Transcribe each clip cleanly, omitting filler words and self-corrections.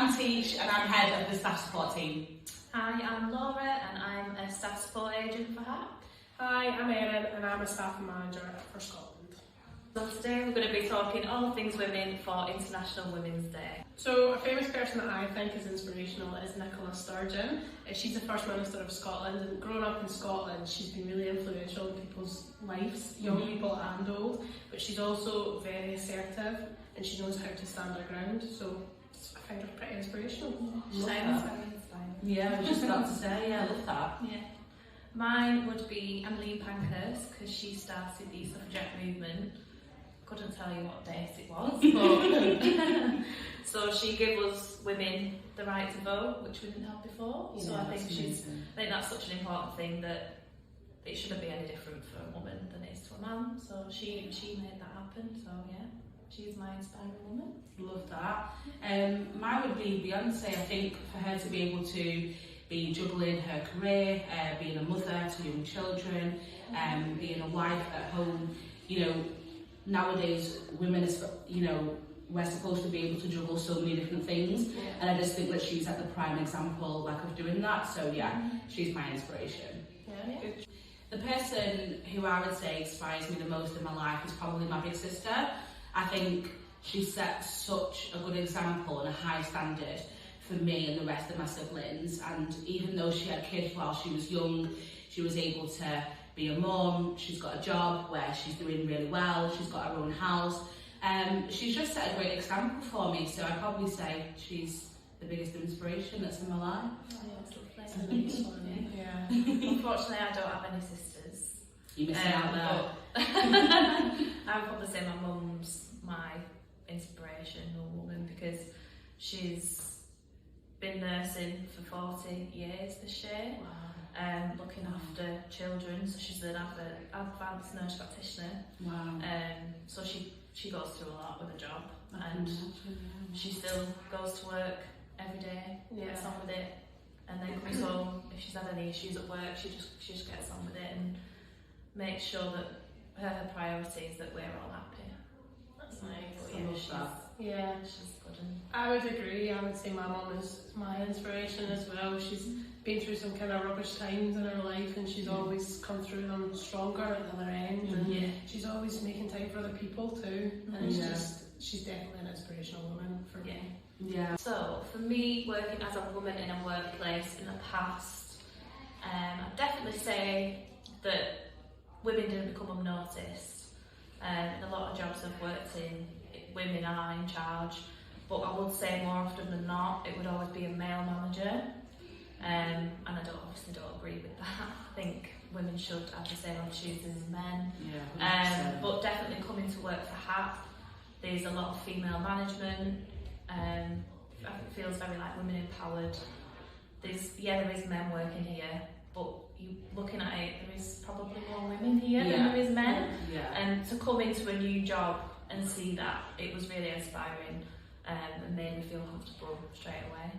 I'm Tish and I'm head of the staff support team. Hi, I'm Laura and I'm a staff support agent for HAP. Hi, I'm Erin and I'm a staff manager for Scotland. So today we're going to be talking all things women for International Women's Day. So a famous person that I think is inspirational is Nicola Sturgeon. She's the First Minister of Scotland, and growing up in Scotland she's been really influential in people's lives, young people and old, but she's also very assertive and she knows how to stand her ground, so I find her pretty inspirational. Sounds very inspiring. Yeah, I was just about to say, yeah, I love that. Yeah. Mine would be Emmeline Pankhurst, because she started the suffragette movement. Couldn't tell you what date it was, but so she gave us women the right to vote, which we didn't have before. So I think that's such an important thing that it shouldn't be any different for a woman than it is to a man. So she made that happen. So yeah, she's my inspiring woman. Love that. Mine would be Beyonce. I think for her to be able to be juggling her career, being a mother to young children, being a wife at home, you know, nowadays women, you know, we're supposed to be able to juggle so many different things, and I just think that she's at the prime example like of doing that. So yeah, she's my inspiration. Yeah. The person who I would say inspires me the most in my life is probably my big sister. I think she set such a good example and a high standard for me and the rest of my siblings, and even though she had kids while she was young, she was able to be a mum. She's got a job where she's doing really well, she's got her own house. She's just set a great example for me, so I'd probably say she's the biggest inspiration that's in my life. Yeah. Unfortunately, I don't have any sisters. You're missing out there. I would probably say my mum's my inspirational woman, because she's been nursing for 40 years this year. Wow. Looking after children, so she's an advanced nurse practitioner. Wow. So she goes through a lot with her job, and she still goes to work every day, gets on with it, and then comes home. If she's had any issues at work, she just gets on with it and makes sure that her priority is that we're all happy. That's nice. Yeah, she's good. I would agree. I would say my mum is my inspiration as well. She's been through some kind of rubbish times in her life, and she's always come through them stronger at the other end. And she's always making time for other people too. And it's she's definitely an inspirational woman for me. Yeah. So for me, working as a woman in a workplace in the past, I'd definitely say that women didn't become unnoticed. In a lot of jobs I've worked in, women are in charge, but I would say more often than not it would always be a male manager, and I obviously don't agree with that. I think women should have the same opportunities as men. But definitely coming to work for HAP, there's a lot of female management. It feels very like women empowered. There is men working here, but looking at it, there is probably more women here than there is men. And to come into a new job and see that, it was really inspiring, and made me feel comfortable straight away.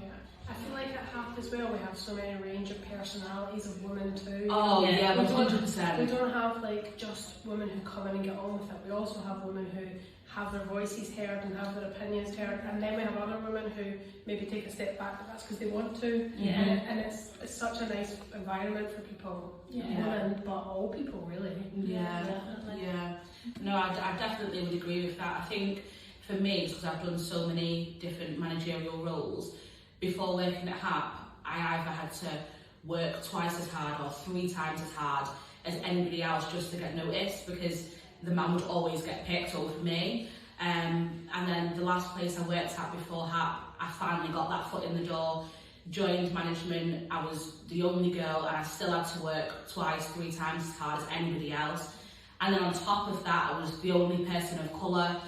Yeah. I feel like at HAP as well we have so many range of personalities of women too. Oh yeah, 100%. We don't have like just women who come in and get on with it. We also have women who have their voices heard and have their opinions heard, and then we have other women who maybe take a step back, but that's because they want to. And it's such a nice environment for people, women, but all people really. No, I definitely would agree with that. I think for me, because I've done so many different managerial roles, before working at HAP, I either had to work twice as hard or 3 times as hard as anybody else just to get noticed, because the man would always get picked over me. And then the last place I worked at before HAP, I finally got that foot in the door, joined management. I was the only girl and I still had to work twice, 3 times as hard as anybody else. And then on top of that, I was the only person of colour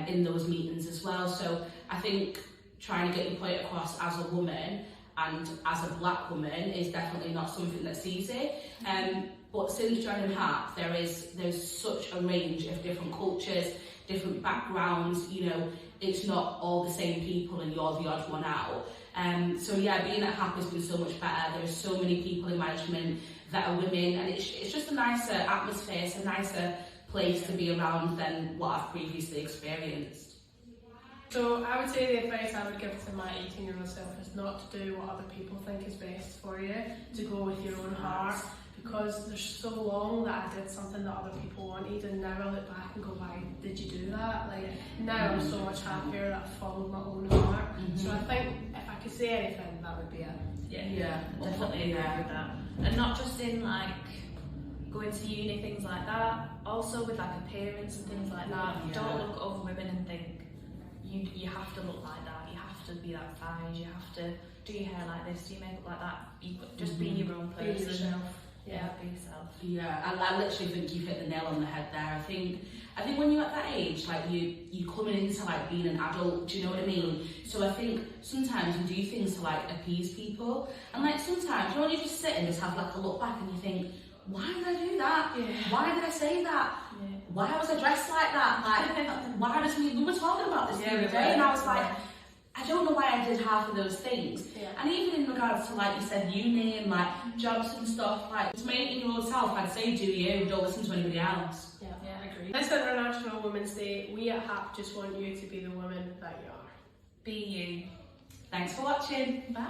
in those meetings as well. So I think trying to get your point across as a woman and as a black woman is definitely not something that's easy. But since joining HAP, there's such a range of different cultures, different backgrounds. You know, it's not all the same people and you're the odd one out. So yeah, being at HAP has been so much better. There's so many people in management that are women, and it's just a nicer atmosphere, it's a nicer place to be around than what I've previously experienced. So I would say the advice I would give to my 18-year-old self is not to do what other people think is best for you, to go with your own heart, because there's so long that I did something that other people wanted, and now I look back and go, why did you do that? Like, now I'm so much happier that I followed my own heart. So I think if I could say anything, that would be it. Yeah, definitely agree with that. And not just in like going to uni, things like that, also with like appearance and things like that. Yeah. Don't look at other women and think you have to look like that, you have to be that size, you have to do your hair like this, do your makeup like that. You just be your own Be person. yourself. Yeah, be yourself. Yeah, I literally think you've hit the nail on the head there. I think when you're at that age, like you coming into like being an adult, do you know what I mean? So I think sometimes you do things to like appease people, and like sometimes you know, you just sit and just have like a look back and you think, why did I do that? Yeah. Why did I say that? Yeah. Why was I dressed like that? Like, why does we were talking about this the other day, and I was like, I don't know why I did half of those things. Yeah. And even in regards to, like you said, uni and like jobs and stuff, like to my 18-year-old self, I'd say do you, don't listen to anybody else. Yeah, I agree. This International Women's Day, we at HAP just want you to be the woman that you are. Be you. Thanks for watching. Bye.